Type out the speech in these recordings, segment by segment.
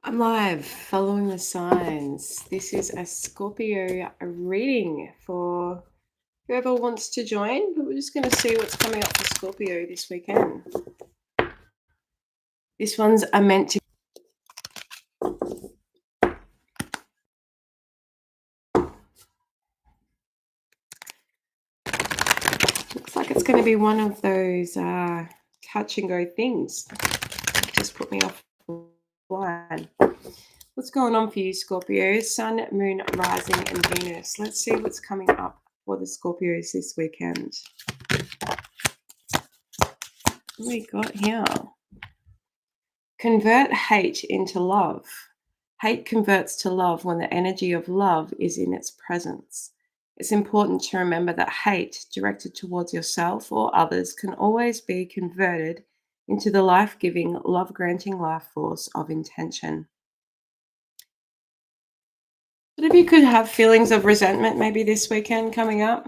I'm live, following the signs. This is a Scorpio reading for whoever wants to join, but we're just going to see what's coming up for Scorpio this weekend. This one's a meant to. Looks like it's going to be one of those touch and go things. Just put me off line. What's going on for you, Scorpio? Sun, Moon, Rising, and Venus. Let's see what's coming up for the Scorpios this weekend. What we got here? Convert hate into love. Hate converts to love when the energy of love is in its presence. It's important to remember that hate directed towards yourself or others can always be converted into the life giving, love granting life force of intention. But if you could have feelings of resentment maybe this weekend coming up,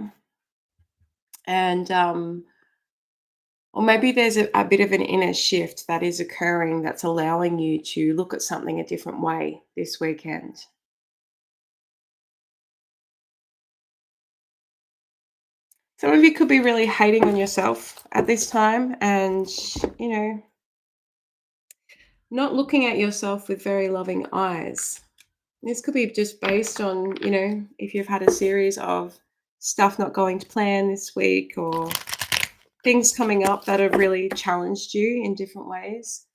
and or maybe there's a bit of an inner shift that is occurring that's allowing you to look at something a different way this weekend. Some of you could be really hating on yourself at this time and, you know, not looking at yourself with very loving eyes. This could be just based on, if you've had a series of stuff not going to plan this week or things coming up that have really challenged you in different ways.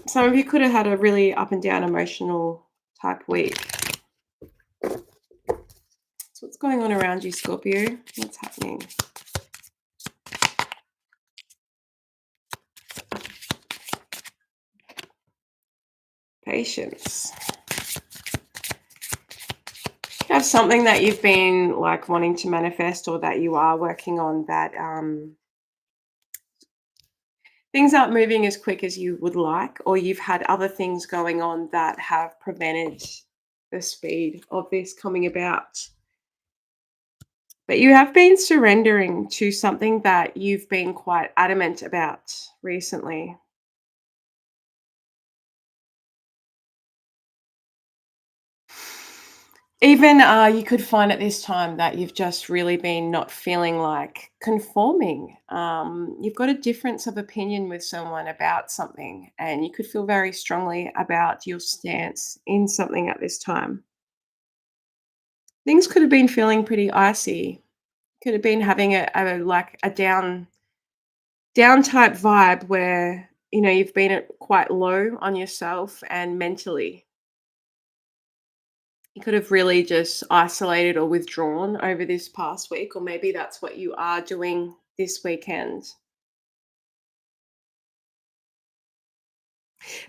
Some of you could have had a really up and down emotional type week. So what's going on around you, Scorpio? What's happening? Patience. You have something that you've been like wanting to manifest or that you are working on that things aren't moving as quick as you would like, or you've had other things going on that have prevented the speed of this coming about. But you have been surrendering to something that you've been quite adamant about recently. Even you could find at this time that you've just really been not feeling like conforming. You've got a difference of opinion with someone about something, and you could feel very strongly about your stance in something at this time. Things could have been feeling pretty icy. Could have been having a down type vibe where you've been at quite low on yourself and mentally. You could have really just isolated or withdrawn over this past week, or maybe that's what you are doing this weekend.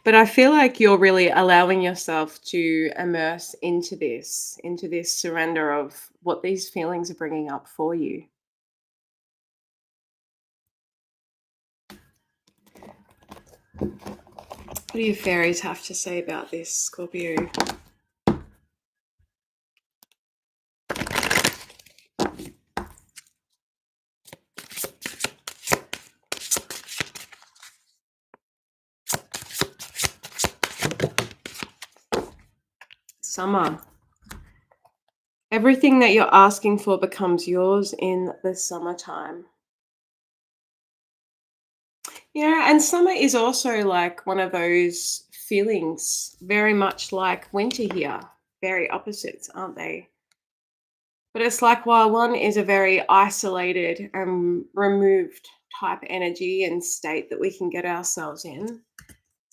But I feel like you're really allowing yourself to immerse into this surrender of what these feelings are bringing up for you. What do your fairies have to say about this, Scorpio? Summer. Everything that you're asking for becomes yours in the summertime. Yeah, and summer is also like one of those feelings, very much like winter here. Very opposites, aren't they? But it's like while one is a very isolated and removed type energy and state that we can get ourselves in,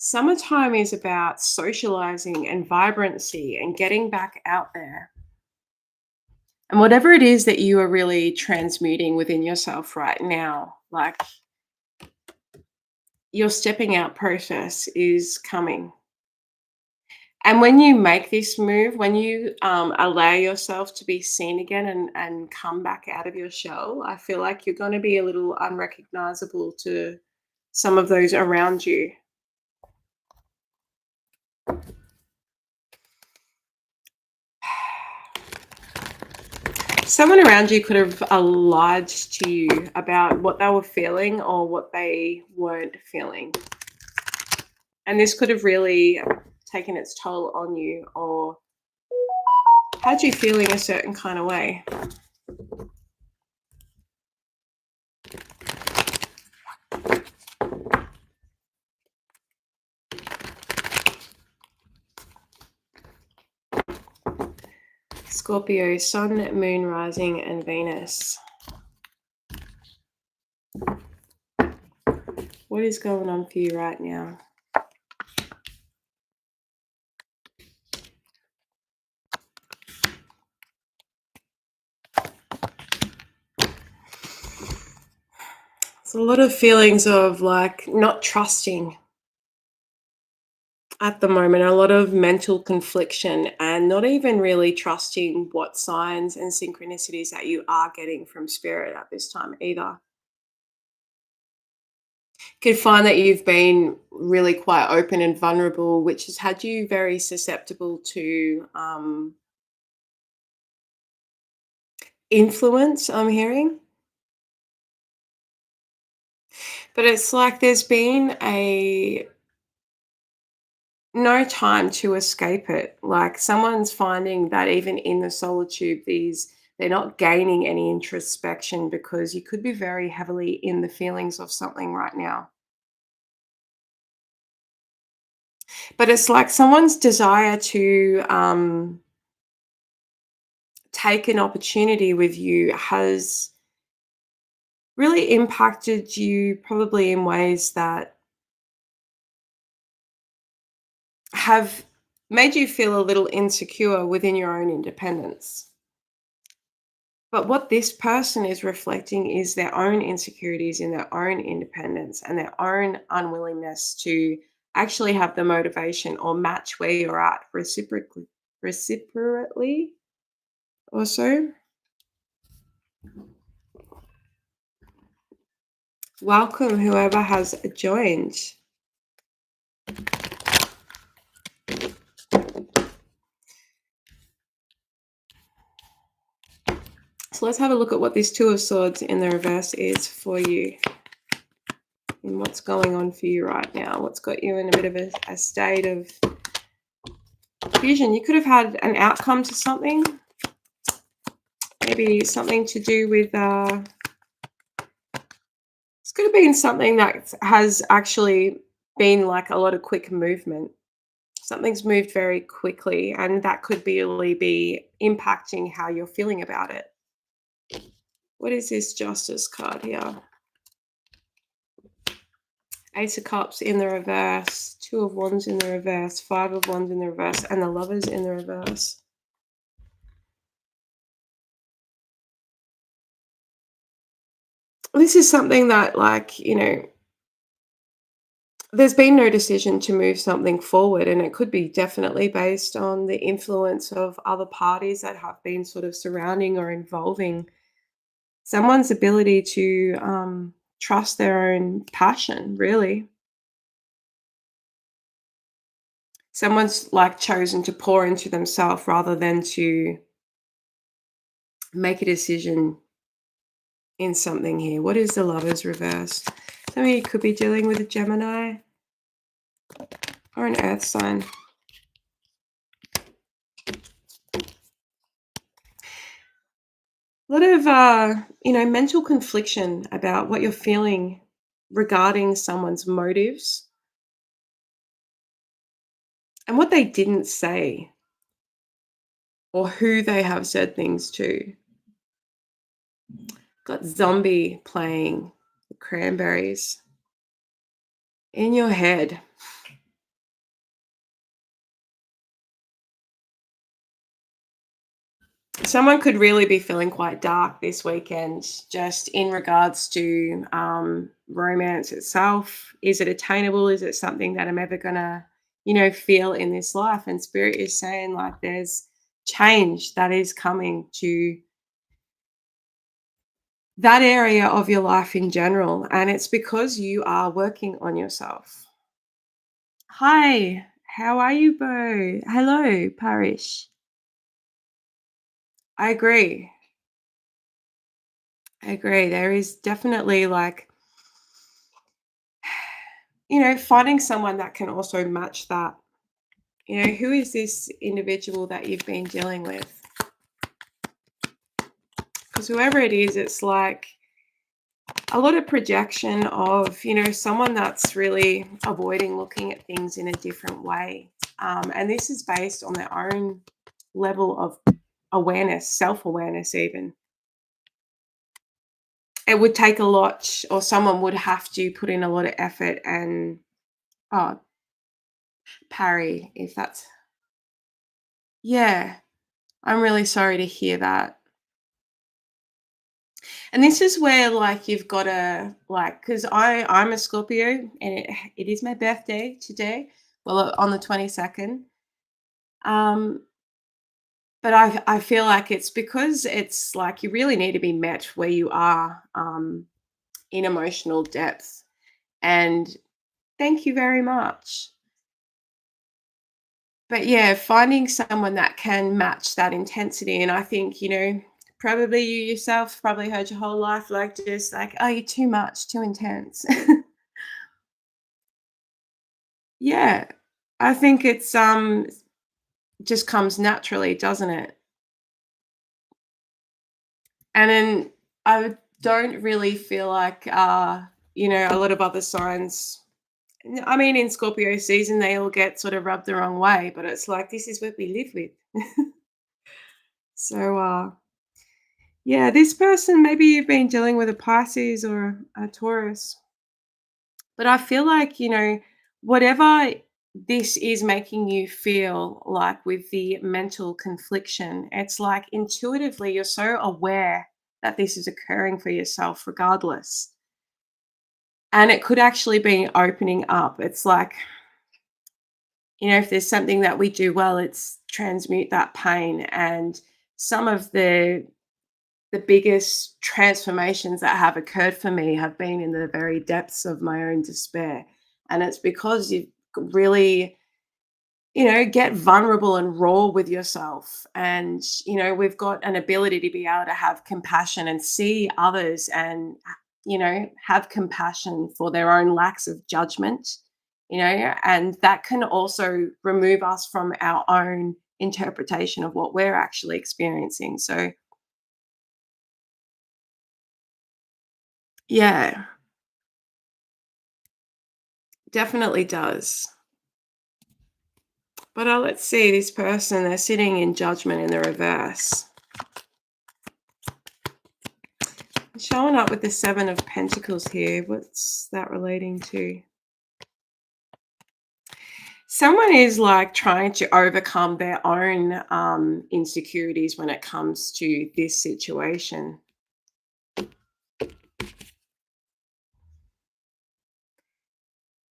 summertime is about socializing and vibrancy and getting back out there. And whatever it is that you are really transmuting within yourself right now, like your stepping out process is coming. And when you make this move, when you allow yourself to be seen again and come back out of your shell, I feel like you're going to be a little unrecognizable to some of those around you. Someone around you could have lied to you about what they were feeling or what they weren't feeling. And this could have really taken its toll on you or had you feeling a certain kind of way. Scorpio, Sun, Moon, Rising, and Venus. What is going on for you right now? It's a lot of feelings of like not trusting at the moment, a lot of mental confliction and not even really trusting what signs and synchronicities that you are getting from spirit at this time either. Could find that you've been really quite open and vulnerable, which has had you very susceptible to influence, I'm hearing. But it's like there's been a no time to escape it. Like someone's finding that even in the solitude, they're not gaining any introspection because you could be very heavily in the feelings of something right now. But it's like someone's desire to take an opportunity with you has really impacted you probably in ways that have made you feel a little insecure within your own independence. But what this person is reflecting is their own insecurities in their own independence and their own unwillingness to actually have the motivation or match where you're at reciprocally or so. Welcome whoever has joined. So let's have a look at what this Two of Swords in the reverse is for you and what's going on for you right now. What's got you in a bit of a state of confusion. You could have had an outcome to something, maybe something to do with, this could have been something that has actually been like a lot of quick movement. Something's moved very quickly, and that could really be impacting how you're feeling about it. What is this Justice card here? Ace of Cups in the reverse, Two of Wands in the reverse, Five of Wands in the reverse, and the Lovers in the reverse. This is something that, like, there's been no decision to move something forward, and it could be definitely based on the influence of other parties that have been sort of surrounding or involving someone's ability to trust their own passion, really. Someone's like chosen to pour into themselves rather than to make a decision in something here. What is the Lovers reverse? Some of you could be dealing with a Gemini or an Earth sign. A lot of mental confliction about what you're feeling regarding someone's motives and what they didn't say or who they have said things to. Got Zombie playing the Cranberries in your head. Someone could really be feeling quite dark this weekend, just in regards to romance itself. Is it attainable? Is it something that I'm ever gonna, feel in this life? And Spirit is saying like there's change that is coming to that area of your life in general, and it's because you are working on yourself. Hi, how are you, Bo? Hello, Parish. I agree. I agree. There is definitely like finding someone that can also match that. Who is this individual that you've been dealing with? Because whoever it is, it's like a lot of projection of, someone that's really avoiding looking at things in a different way. And this is based on their own level of awareness, self awareness, even. It would take a lot, or someone would have to put in a lot of effort and oh, parry, if that's, yeah, I'm really sorry to hear that. And this is where, like, you've gotta, like, because I'm a Scorpio, and it is my birthday today, well, on the 22nd. Um, but I feel like it's because it's like you really need to be met where you are, in emotional depth, and thank you very much. But yeah, finding someone that can match that intensity, and I think, probably you yourself probably heard your whole life, like, just like, "Oh, you're too much, too intense." Yeah. I think it's, just comes naturally, doesn't it? And then don't really feel like, a lot of other signs. I mean, in Scorpio season, they all get sort of rubbed the wrong way, but it's like, this is what we live with. So, yeah, this person, maybe you've been dealing with a Pisces or a Taurus, but I feel like, whatever this is making you feel like with the mental confliction, it's like intuitively you're so aware that this is occurring for yourself regardless. And it could actually be opening up. It's like, if there's something that we do well, it's transmute that pain. And some of the biggest transformations that have occurred for me have been in the very depths of my own despair. And it's because you really, get vulnerable and raw with yourself. And, we've got an ability to be able to have compassion and see others and, have compassion for their own lacks of judgment, and that can also remove us from our own interpretation of what we're actually experiencing. So, yeah, definitely does. But let's see, this person, they're sitting in judgment in the reverse. Showing up with the Seven of Pentacles here. What's that relating to? Someone is like trying to overcome their own insecurities when it comes to this situation.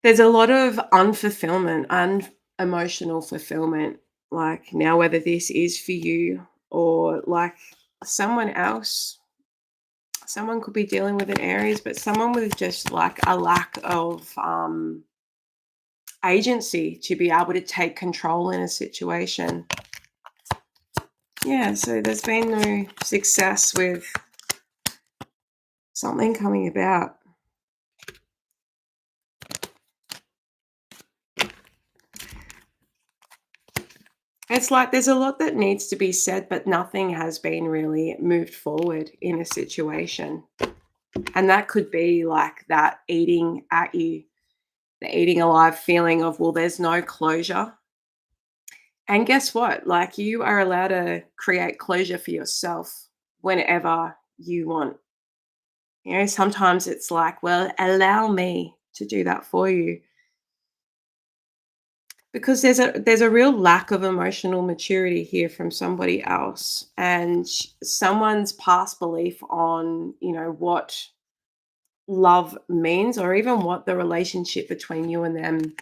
There's a lot of unfulfillment and emotional fulfillment. Like, now, whether this is for you or like someone else, someone could be dealing with an Aries, but someone with just like a lack of agency to be able to take control in a situation. Yeah, so there's been no success with something coming about. It's like there's a lot that needs to be said, but nothing has been really moved forward in a situation. And that could be like that eating at you, the eating alive feeling of, well, there's no closure. And guess what? Like, you are allowed to create closure for yourself whenever you want. Sometimes it's like, well, allow me to do that for you. Because there's a real lack of emotional maturity here from somebody else, and someone's past belief on, what love means, or even what the relationship between you and them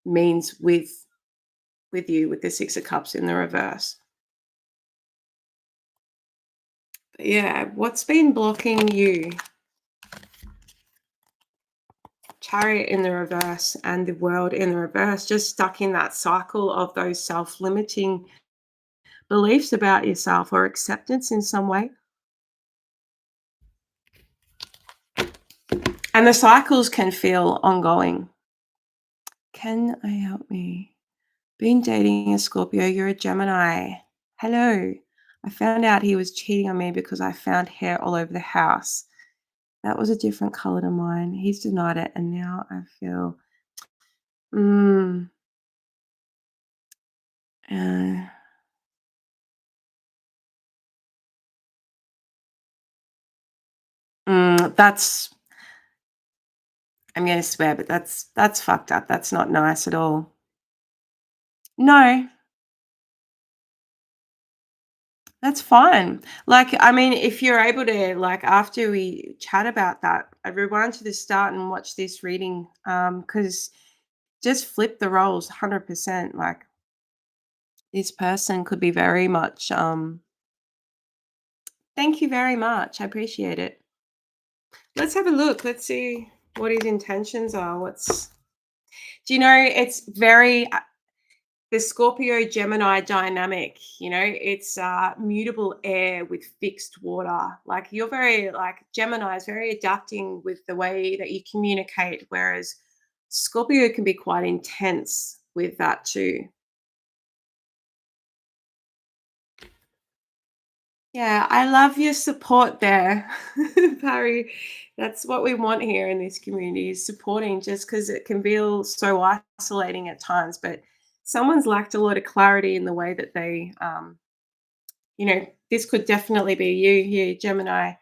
means with you, with the Six of Cups in the reverse. But yeah, what's been blocking you? Chariot in the reverse and the World in the reverse, just stuck in that cycle of those self-limiting beliefs about yourself or acceptance in some way. And the cycles can feel ongoing. Can I help me? Been dating a Scorpio, you're a Gemini. Hello. I found out he was cheating on me because I found hair all over the house. That was a different color to mine. He's denied it, and now I feel, mm, uh, that's, I'm gonna swear, but that's fucked up. That's not nice at all. No, that's fine. Like, I mean, if you're able to, like, after we chat about that, I rewind to the start and watch this reading, because just flip the roles 100%. Like, this person could be very much, thank you very much. I appreciate it. Let's have a look. Let's see what his intentions are. Do you know, it's very, the Scorpio Gemini dynamic, it's mutable air with fixed water. Like, you're very, like, Gemini is very adapting with the way that you communicate, whereas Scorpio can be quite intense with that too. Yeah, I love your support there, Barry. That's what we want here in this community, is supporting, just because it can feel so isolating at times. But someone's lacked a lot of clarity in the way that they, this could definitely be you here, Gemini,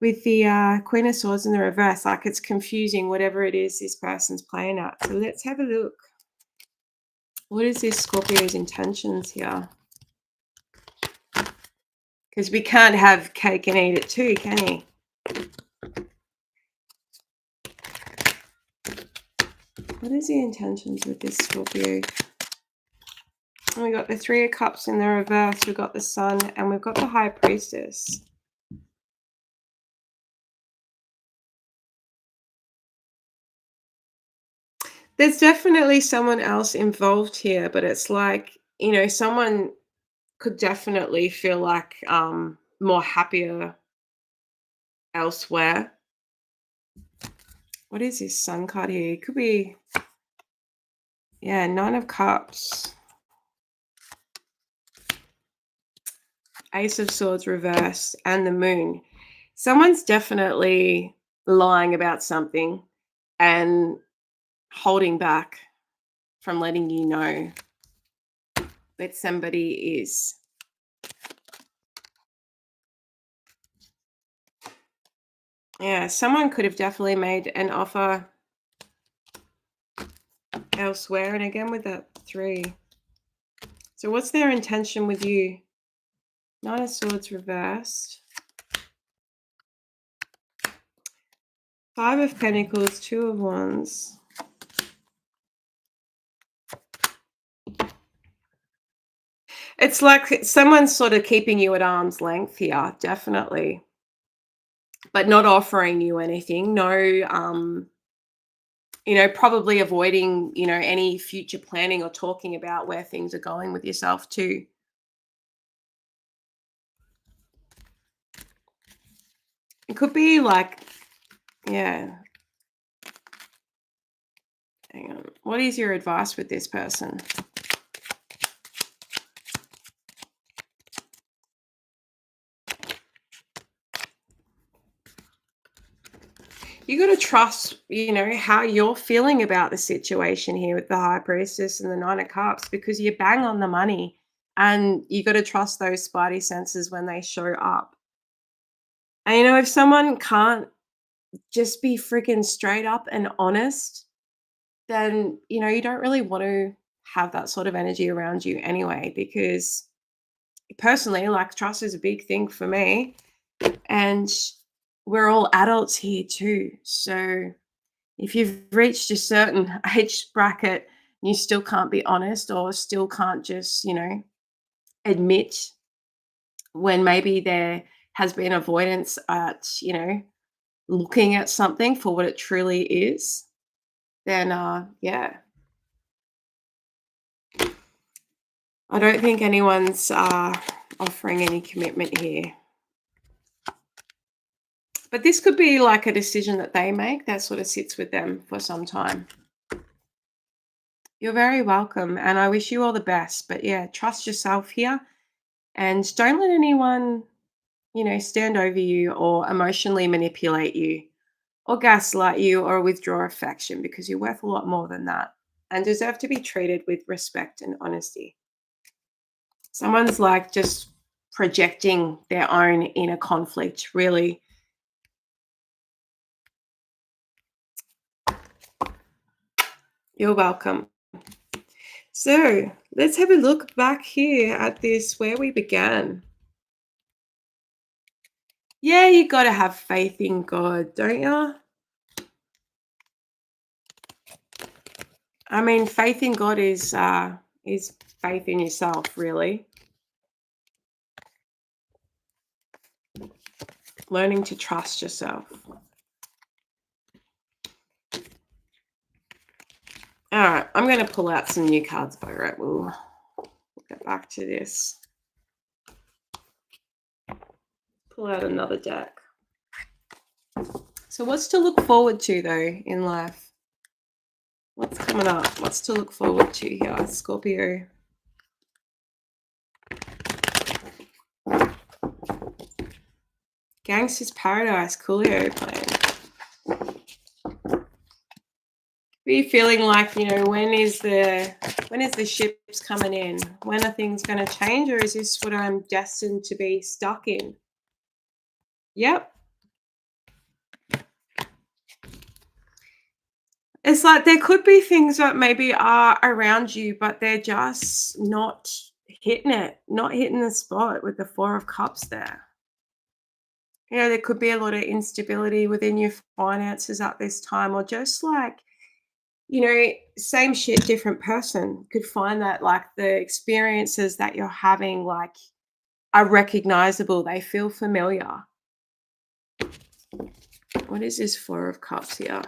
with the Queen of Swords in the reverse. Like, it's confusing, whatever it is this person's playing at. So let's have a look. What is this Scorpio's intentions here? Because we can't have cake and eat it too, can he? What is the intentions with this Scorpio? And we got the Three of Cups in the reverse, we've got the Sun, and we've got the High Priestess. There's definitely someone else involved here, but it's like, someone could definitely feel like more happier elsewhere. What is this Sun card here? It could be, yeah, Nine of Cups, Ace of Swords reversed, and the Moon. Someone's definitely lying about something and holding back from letting you know that somebody is. Yeah, someone could have definitely made an offer elsewhere. And again, with that three. So, what's their intention with you? Nine of Swords reversed, Five of Pentacles, Two of Wands. It's like someone's sort of keeping you at arm's length here, definitely, but not offering you anything. No, probably avoiding, any future planning or talking about where things are going with yourself too. It could be like, yeah. Hang on. What is your advice with this person? You got to trust, how you're feeling about the situation here with the High Priestess and the Nine of Cups, because you bang on the money, and you got to trust those spidey senses when they show up. And if someone can't just be freaking straight up and honest, then you don't really want to have that sort of energy around you anyway. Because personally, like, trust is a big thing for me, and we're all adults here too. So if you've reached a certain age bracket, you still can't be honest, or still can't just, admit when maybe there has been avoidance at, looking at something for what it truly is, then yeah, I don't think anyone's offering any commitment here. But this could be like a decision that they make that sort of sits with them for some time. You're very welcome. And I wish you all the best. But yeah, trust yourself here and don't let anyone, stand over you or emotionally manipulate you or gaslight you or withdraw affection because you're worth a lot more than that and deserve to be treated with respect and honesty. Someone's like just projecting their own inner conflict, really. You're welcome. So let's have a look back here at this where we began. Yeah, you got to have faith in God, don't you? I mean, faith in God is faith in yourself, really. Learning to trust yourself. All right, I'm going to pull out some new cards, but right, we'll get back to this. Pull out another deck. So, what's to look forward to though in life? What's coming up? What's to look forward to here, Scorpio? Gangster's Paradise, Coolio playing. Are you feeling like, when is the ships coming in? When are things going to change, or is this what I'm destined to be stuck in? Yep. It's like there could be things that maybe are around you, but they're just not hitting it, not hitting the spot with the Four of Cups there. There could be a lot of instability within your finances at this time, or just like, same shit, different person. Could find that like the experiences that you're having, like, are recognizable. They feel familiar. What is this Four of Cups here?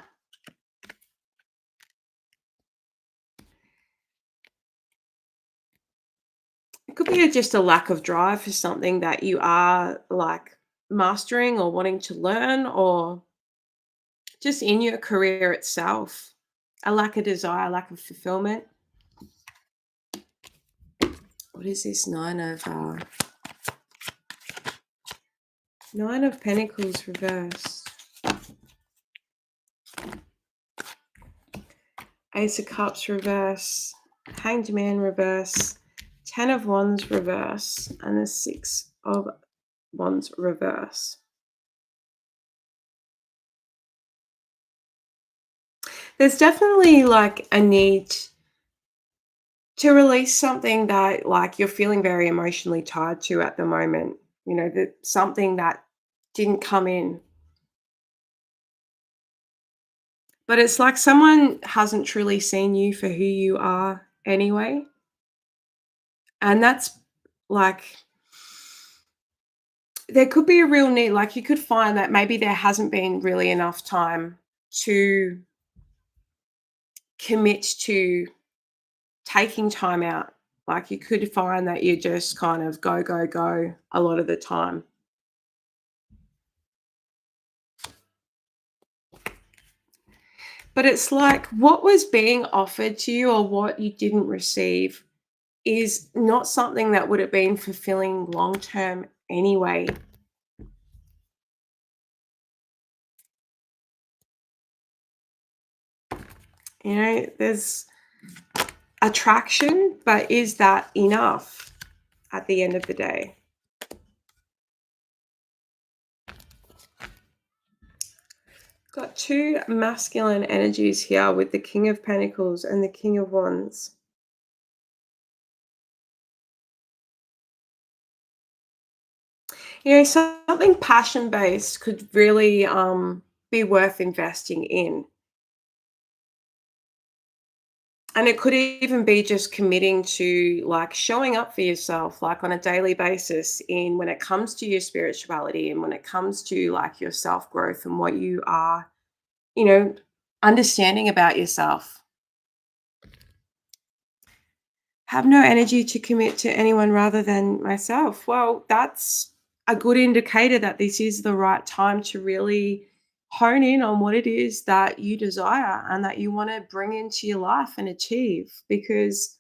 It could be just a lack of drive for something that you are like mastering or wanting to learn, or just in your career itself. A lack of desire, lack of fulfillment. What is this Nine of Pentacles reversed? Ace of Cups reverse, Hanged Man reverse, Ten of Wands reverse, and the Six of Wands reverse. There's definitely like a need to release something that like you're feeling very emotionally tied to at the moment. That something that didn't come in. But it's like someone hasn't truly seen you for who you are anyway. And that's like there could be a real need. Like you could find that maybe there hasn't been really enough time to commit to taking time out. Like you could find that you just kind of go, go, go a lot of the time. But it's like what was being offered to you or what you didn't receive is not something that would have been fulfilling long term anyway. There's attraction, but is that enough at the end of the day? Got two masculine energies here with the King of Pentacles and the King of Wands. Something passion based could really be worth investing in. And it could even be just committing to like showing up for yourself, like on a daily basis, in when it comes to your spirituality and when it comes to like your self growth and what you are, you know, understanding about yourself. Have no energy to commit to anyone rather than myself. Well, that's a good indicator that this is the right time to really hone in on what it is that you desire and that you want to bring into your life and achieve, because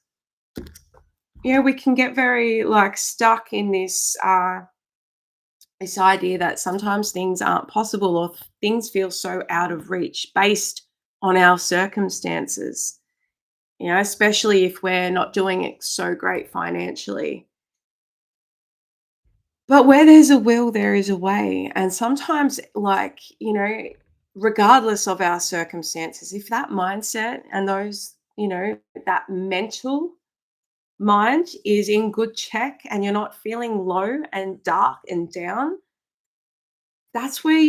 we can get very like stuck in this idea that sometimes things aren't possible, or things feel so out of reach based on our circumstances, especially if we're not doing it so great financially. But where there's a will, there is a way. And sometimes, like, regardless of our circumstances, if that mindset and that mental mind is in good check and you're not feeling low and dark and down, that's where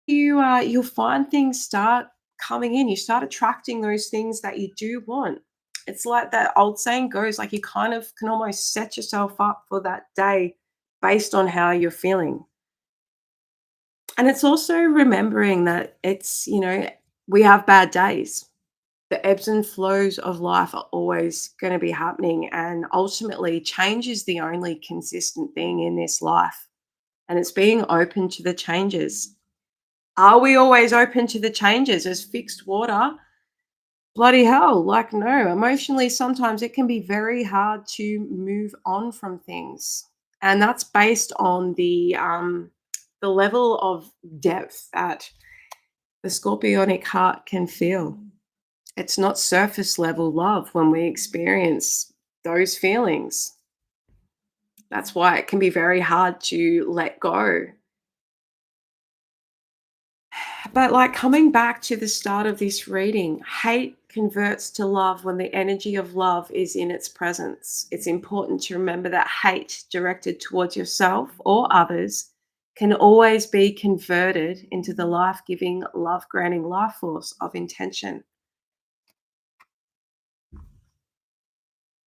you'll find things start coming in. You start attracting those things that you do want. It's like that old saying goes, like, you kind of can almost set yourself up for that day based on how you're feeling. And it's also remembering that we have bad days. The ebbs and flows of life are always going to be happening. And ultimately, change is the only consistent thing in this life. And it's being open to the changes. Are we always open to the changes as fixed water? Bloody hell, like, no. Emotionally, sometimes it can be very hard to move on from things. And that's based on the level of depth that the scorpionic heart can feel. It's not surface level love when we experience those feelings. That's why it can be very hard to let go. But, like, coming back to the start of this reading, hate converts to love when the energy of love is in its presence. It's important to remember that hate directed towards yourself or others can always be converted into the life giving, love granting life force of intention.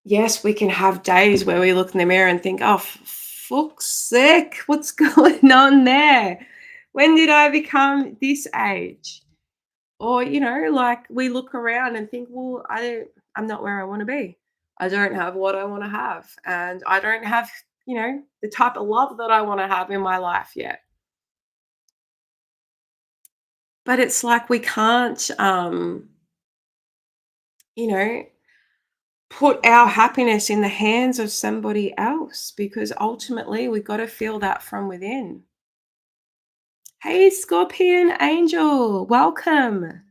Yes, we can have days where we look in the mirror and think, oh, fuck's sake, what's going on there? When did I become this age? Or, like, we look around and think, well, I'm not where I want to be. I don't have what I want to have. And I don't have, the type of love that I want to have in my life yet. But it's like we can't, you know, put our happiness in the hands of somebody else, because ultimately we got to feel that from within. Hey, Scorpion Angel, welcome.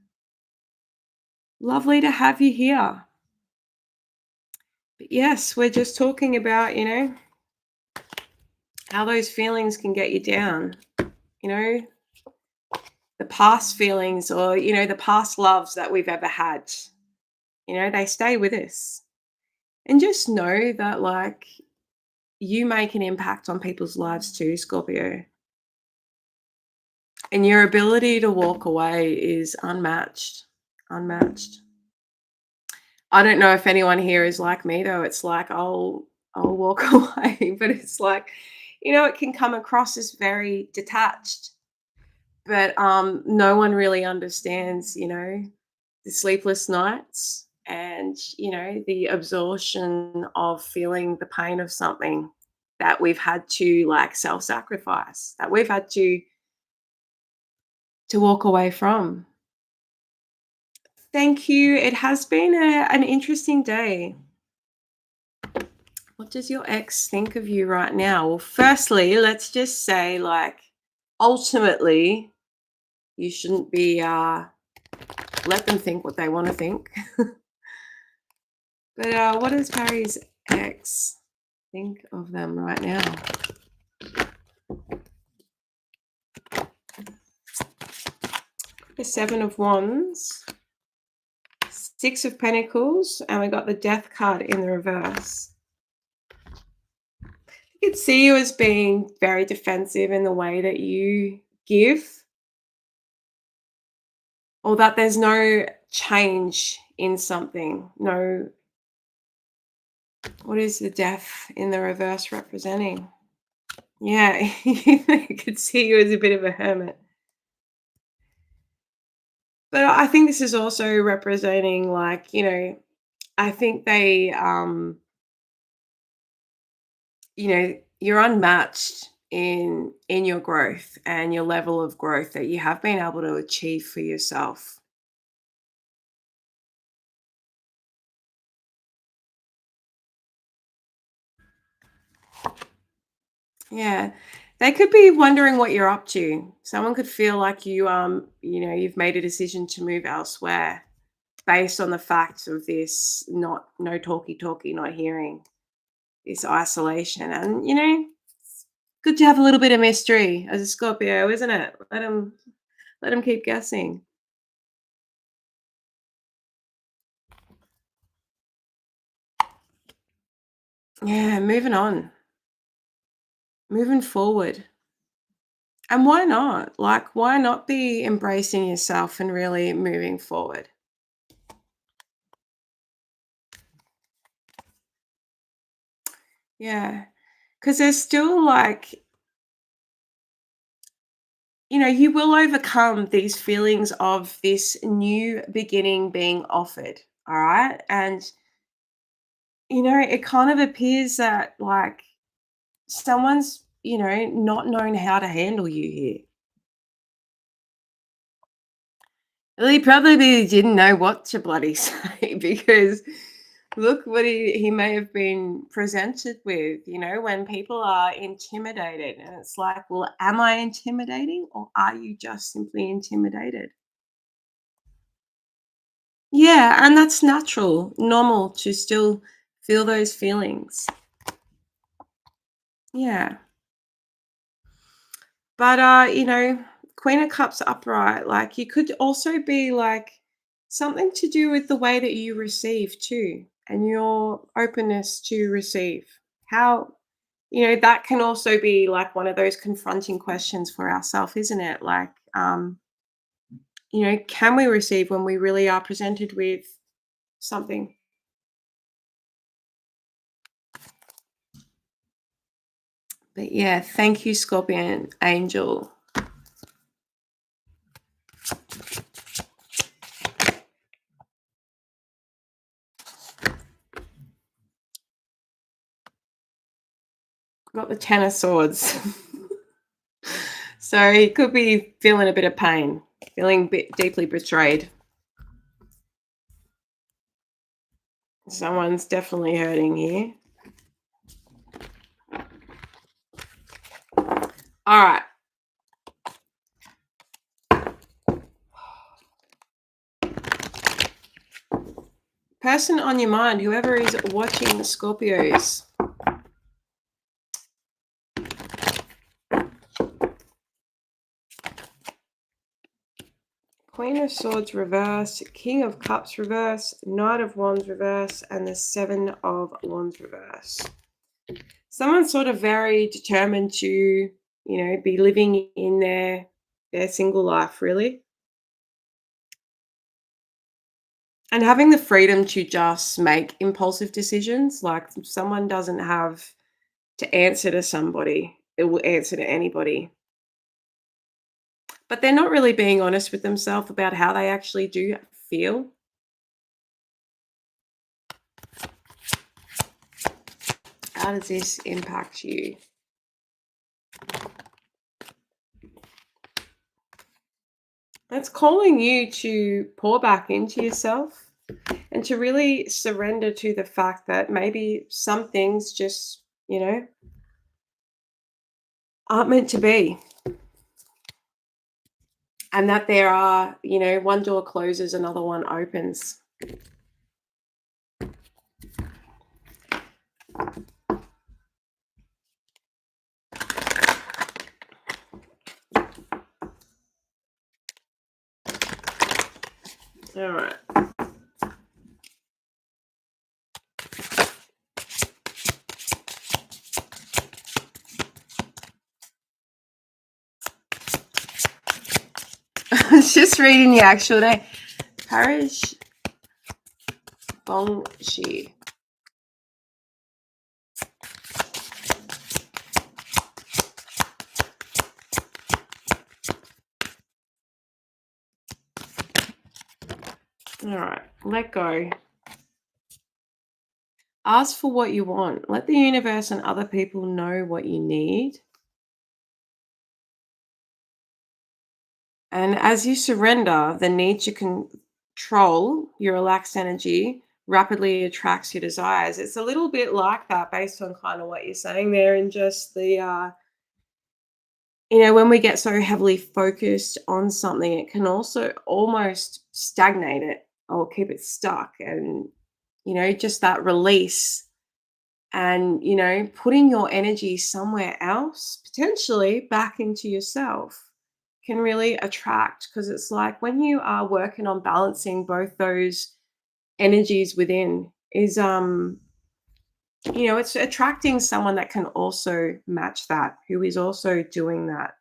Lovely to have you here. But yes, we're just talking about, how those feelings can get you down, you know, the past feelings, or, the past loves that we've ever had, they stay with us. And just know that, like, you make an impact on people's lives too, Scorpio. And your ability to walk away is unmatched. Unmatched. I don't know if anyone here is like me though. It's like I'll walk away, but it's like, it can come across as very detached. But no one really understands, the sleepless nights and, the absorption of feeling the pain of something that we've had to, like, self-sacrifice, that we've had to walk away from. Thank you. It has been an interesting day. What does your ex think of you right now? Well, firstly, let's just say, like, ultimately, you shouldn't be let them think what they want to think. But what does Harry's ex think of them right now? The Seven of Wands, Six of Pentacles, and we got the Death card in the reverse. I could see you as being very defensive in the way that you give, or that there's no change in something. No, what is the Death in the reverse representing? Yeah, I could see you as a bit of a hermit. But I think this is also representing, like, I think they, you're unmatched in your growth and your level of growth that you have been able to achieve for yourself. Yeah. They could be wondering what you're up to. Someone could feel like you've made a decision to move elsewhere based on the fact of this not no talkie talkie, not hearing, this isolation. And good to have a little bit of mystery as a Scorpio, isn't it? Let them keep guessing. Yeah, moving on, moving forward. And why not? Like, why not be embracing yourself and really moving forward? Yeah. Because there's still like, you will overcome these feelings of this new beginning being offered. All right. And, it kind of appears that like someone's, not knowing how to handle you here. Well, he probably didn't know what to bloody say because look what he may have been presented with, when people are intimidated. And it's like, well, am I intimidating or are you just simply intimidated? Yeah, and that's natural, normal to still feel those feelings. Yeah. But Queen of Cups upright, like you could also be like something to do with the way that you receive too and your openness to receive. How that can also be like one of those confronting questions for ourselves, isn't it? Like can we receive when we really are presented with something? But yeah, thank you, Scorpion Angel. Got the Ten of Swords. So he could be feeling a bit of pain, feeling deeply betrayed. Someone's definitely hurting here. All right. Person on your mind, whoever is watching the Scorpios. Queen of Swords reverse, King of Cups reverse, Knight of Wands reverse, and the Seven of Wands reverse. Someone's sort of very determined to, be living in their single life, really. And having the freedom to just make impulsive decisions. Like if someone doesn't have to answer to somebody, it will answer to anybody. But they're not really being honest with themselves about how they actually do feel. How does this impact you? It's calling you to pour back into yourself and to really surrender to the fact that maybe some things just, aren't meant to be. And that there are, one door closes, another one opens. All right. I was just reading the actual name. Parish Bongshi. All right, let go. Ask for what you want. Let the universe and other people know what you need. And as you surrender, the need to control your relaxed energy rapidly attracts your desires. It's a little bit like that based on kind of what you're saying there, and just when we get so heavily focused on something, it can also almost stagnate it or keep it stuck. And, just that release and, putting your energy somewhere else, potentially back into yourself, can really attract, because it's like when you are working on balancing both those energies within is it's attracting someone that can also match that, who is also doing that.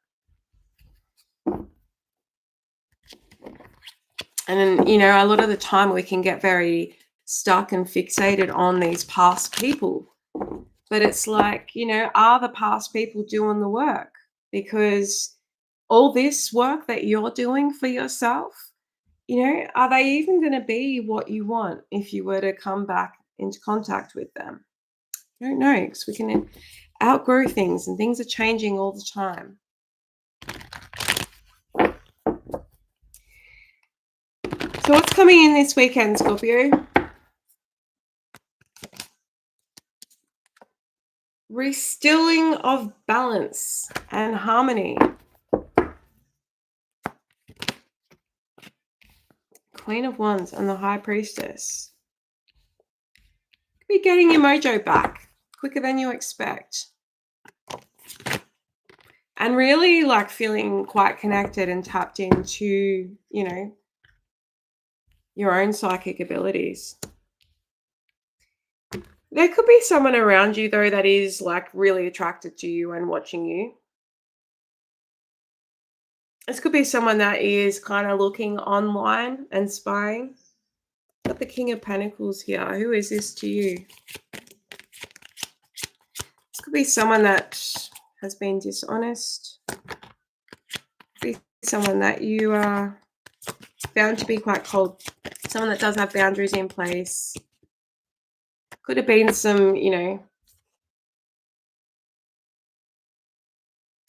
And then, a lot of the time we can get very stuck and fixated on these past people. But it's like, are the past people doing the work? Because all this work that you're doing for yourself, are they even going to be what you want if you were to come back into contact with them? I don't know, because we can outgrow things and things are changing all the time. So, what's coming in this weekend, Scorpio? Restilling of balance and harmony. Queen of Wands and the High Priestess. Be getting your mojo back quicker than you expect. And really like feeling quite connected and tapped into, your own psychic abilities. There could be someone around you though that is like really attracted to you and watching you. This could be someone that is kind of looking online and spying. Got the King of Pentacles here. Who is this to you? This could be someone that has been dishonest. Could be someone that you found to be quite cold. Someone that does have boundaries in place. Could have been some,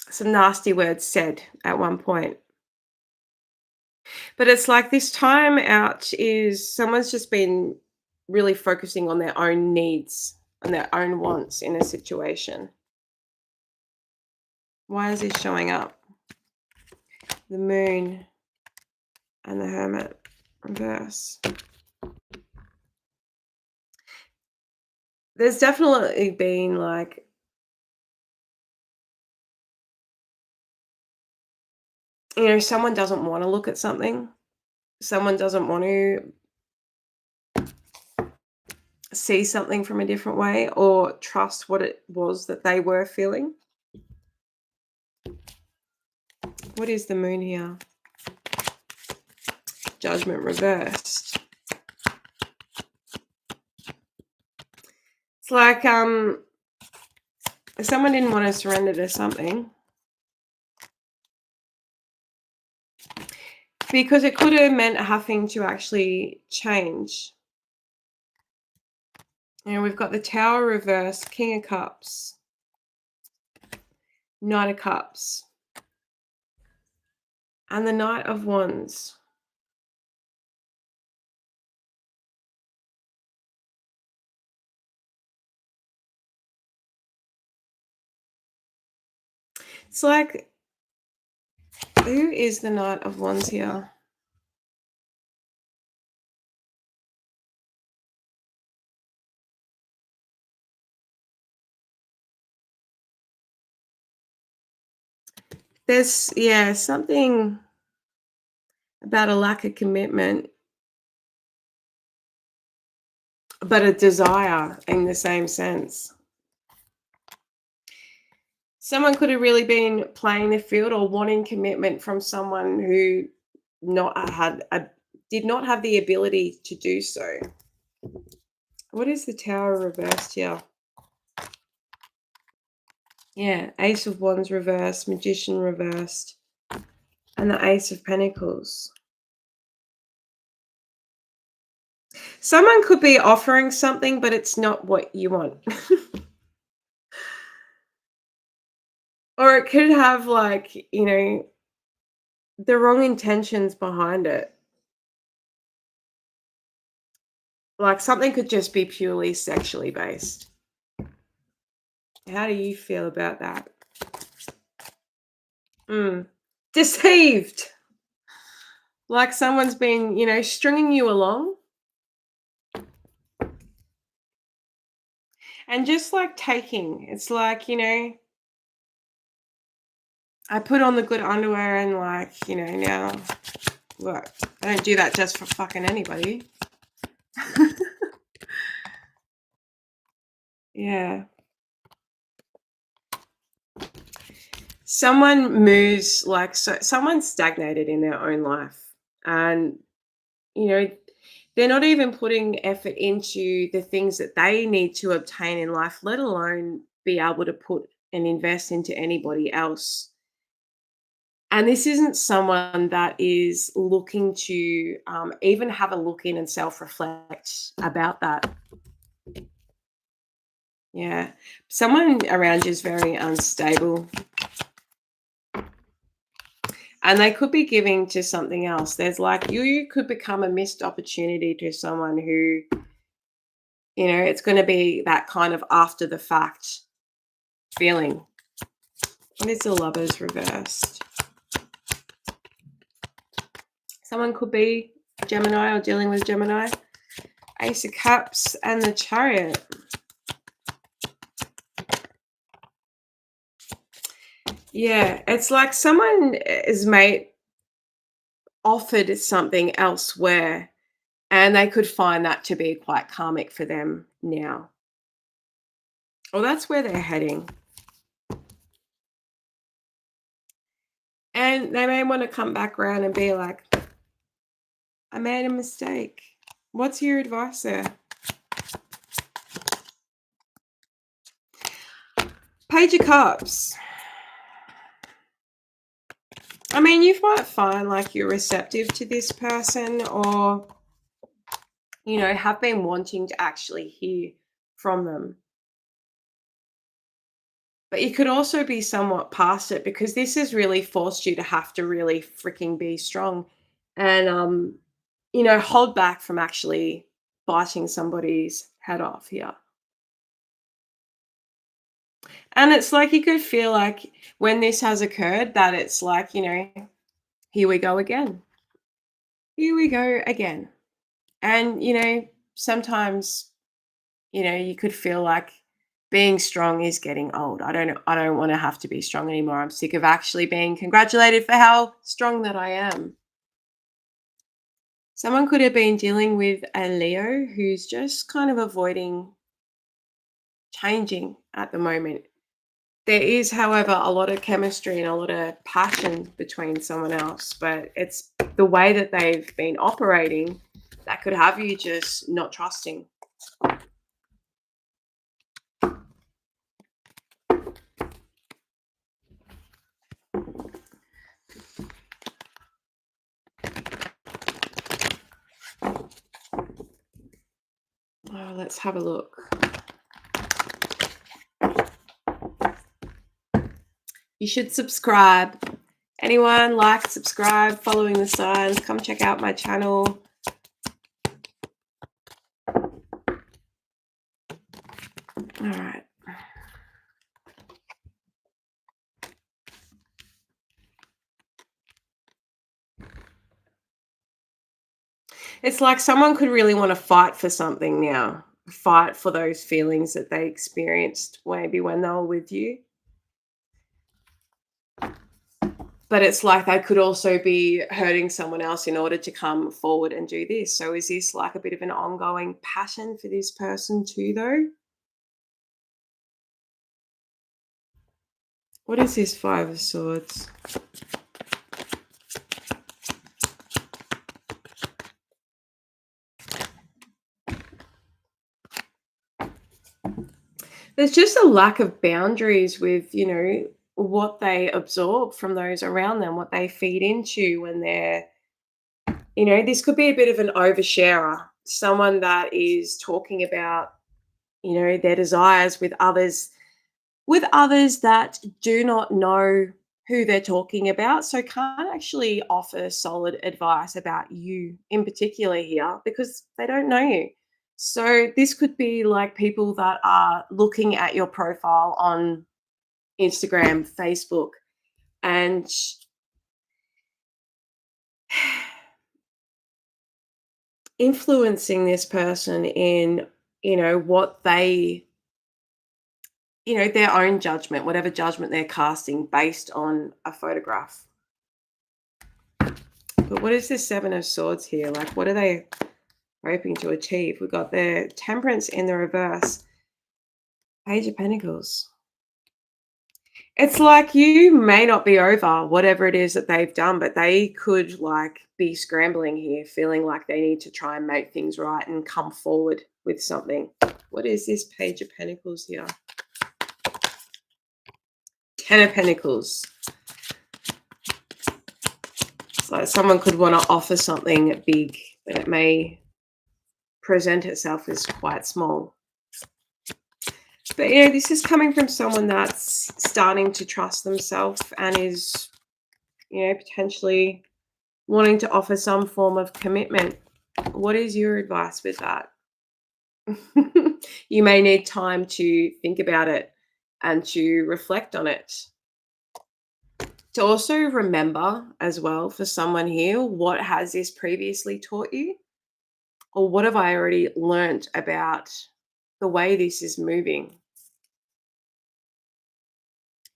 some nasty words said at one point. But it's like this time out is someone's just been really focusing on their own needs and their own wants in a situation. Why is this showing up? The Moon and the Hermit reverse. There's definitely been like someone doesn't want to look at something. Someone doesn't want to see something from a different way or trust what it was that they were feeling. What is the Moon here? Judgment reversed. It's like if someone didn't want to surrender to something, because it could have meant having to actually change. We've got the Tower reversed, King of Cups, Knight of Cups, and the Knight of Wands. It's like, who is the Knight of Wands here? There's, something about a lack of commitment, but a desire in the same sense. Someone could have really been playing the field or wanting commitment from someone who did not have the ability to do so. What is the Tower reversed here? Yeah, Ace of Wands reversed, Magician reversed, and the Ace of Pentacles. Someone could be offering something, but it's not what you want. Or it could have like, the wrong intentions behind it. Like, something could just be purely sexually based. How do you feel about that? Mm. Deceived. Like someone's been, stringing you along and just like taking. It's like, I put on the good underwear and like, now what? I don't do that just for fucking anybody. Yeah. Someone moves like so someone's stagnated in their own life and you know they're not even putting effort into the things that they need to obtain in life, let alone be able to put and invest into anybody else. And this isn't someone that is looking to even have a look in and self reflect about that. Yeah. Someone around you is very unstable and they could be giving to something else. There's like you could become a missed opportunity to someone who, it's going to be that kind of after the fact feeling. What is the lovers reversed? Someone could be Gemini or dealing with Gemini. Ace of Cups and the Chariot. Yeah, it's like someone is offered something elsewhere and they could find that to be quite karmic for them now. Well, that's where they're heading. And they may want to come back around and be like, I made a mistake. What's your advice there? Page of Cups. I mean, you might find like you're receptive to this person or, have been wanting to actually hear from them. But you could also be somewhat past it because this has really forced you to have to really freaking be strong and, hold back from actually biting somebody's head off here. And it's like you could feel like when this has occurred that it's like, here we go again. Here we go again. And, sometimes, you could feel like being strong is getting old. I don't want to have to be strong anymore. I'm sick of actually being congratulated for how strong that I am. Someone could have been dealing with a Leo who's just kind of avoiding changing at the moment. There is, however, a lot of chemistry and a lot of passion between someone else, but it's the way that they've been operating that could have you just not trusting. Oh, let's have a look. You should subscribe. Anyone like, subscribe, following the signs, come check out my channel. All right. It's like someone could really want to fight for something now, fight for those feelings that they experienced maybe when they were with you. But it's like they could also be hurting someone else in order to come forward and do this. So is this like a bit of an ongoing passion for this person too, though? What is this Five of Swords? There's just a lack of boundaries with, what they absorb from those around them, what they feed into when they're, this could be a bit of an oversharer, someone that is talking about, their desires with others that do not know who they're talking about. So can't actually offer solid advice about you in particular here because they don't know you. So this could be like people that are looking at your profile on Instagram, Facebook, and influencing this person in, what they, their own judgment, whatever judgment they're casting based on a photograph. But what is this Seven of Swords here? Like, what are they hoping to achieve? We've got their Temperance in the reverse, Page of Pentacles. It's like you may not be over whatever it is that they've done, but they could like be scrambling here, feeling like they need to try and make things right and come forward with something. What is this Page of Pentacles here? Ten of Pentacles. It's like someone could want to offer something big, but it may present itself as quite small. But this is coming from someone that's starting to trust themselves and is, potentially wanting to offer some form of commitment. What is your advice with that? You may need time to think about it and to reflect on it. To also remember as well for someone here, what has this previously taught you? Or what have I already learnt about the way this is moving?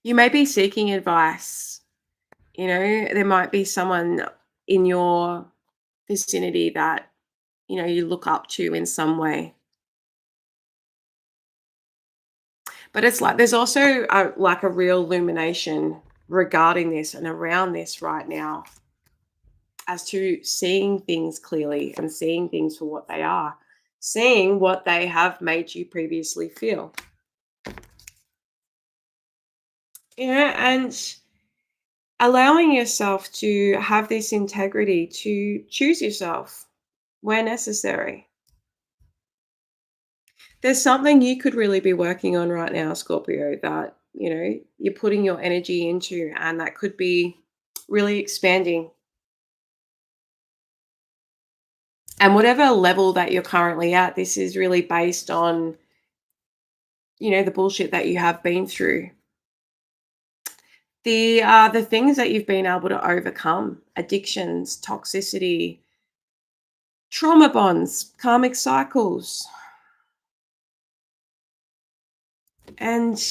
You may be seeking advice. There might be someone in your vicinity that, you look up to in some way. But it's like there's also a real illumination regarding this and around this right now as to seeing things clearly and seeing things for what they are, seeing what they have made you previously feel. And allowing yourself to have this integrity to choose yourself where necessary. There's something you could really be working on right now, Scorpio, that, you're putting your energy into, and that could be really expanding. And whatever level that you're currently at, this is really based on, the bullshit that you have been through. The things that you've been able to overcome, addictions, toxicity, trauma bonds, karmic cycles, and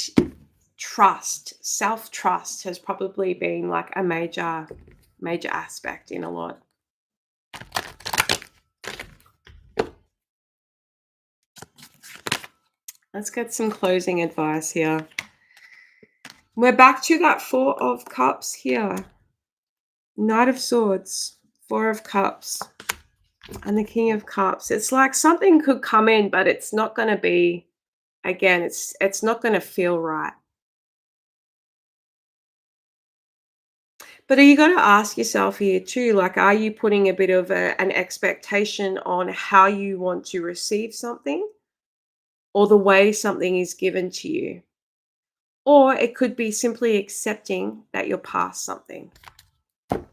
trust, self-trust has probably been like a major aspect in a lot. Let's get some closing advice here. We're back to that Four of Cups here. Knight of Swords, Four of Cups, and the King of Cups. It's like something could come in, but it's not going to be, again, it's not going to feel right. But are you going to ask yourself here too, like, are you putting a bit of an expectation on how you want to receive something or the way something is given to you? Or it could be simply accepting that you're past something. I'm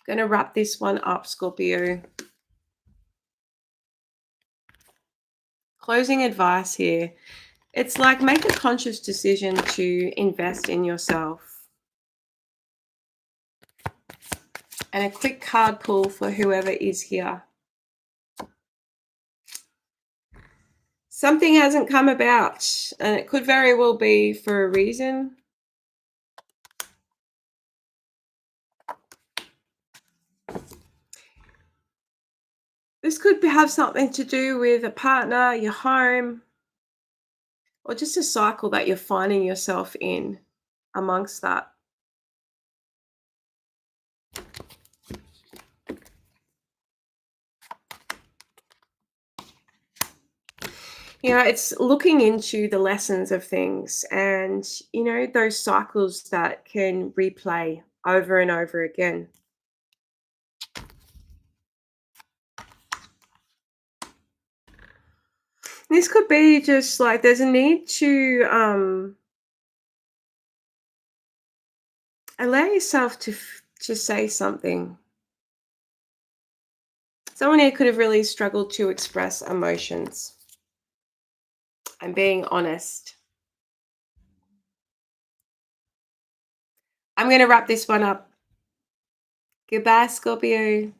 going to wrap this one up, Scorpio. Closing advice here. It's like make a conscious decision to invest in yourself. And a quick card pull for whoever is here. Something hasn't come about, and it could very well be for a reason. This could have something to do with a partner, your home, or just a cycle that you're finding yourself in amongst that. It's looking into the lessons of things and, those cycles that can replay over and over again. This could be just like there's a need to Allow yourself to say something. Someone here could have really struggled to express emotions. I'm being honest. I'm going to wrap this one up. Goodbye, Scorpio.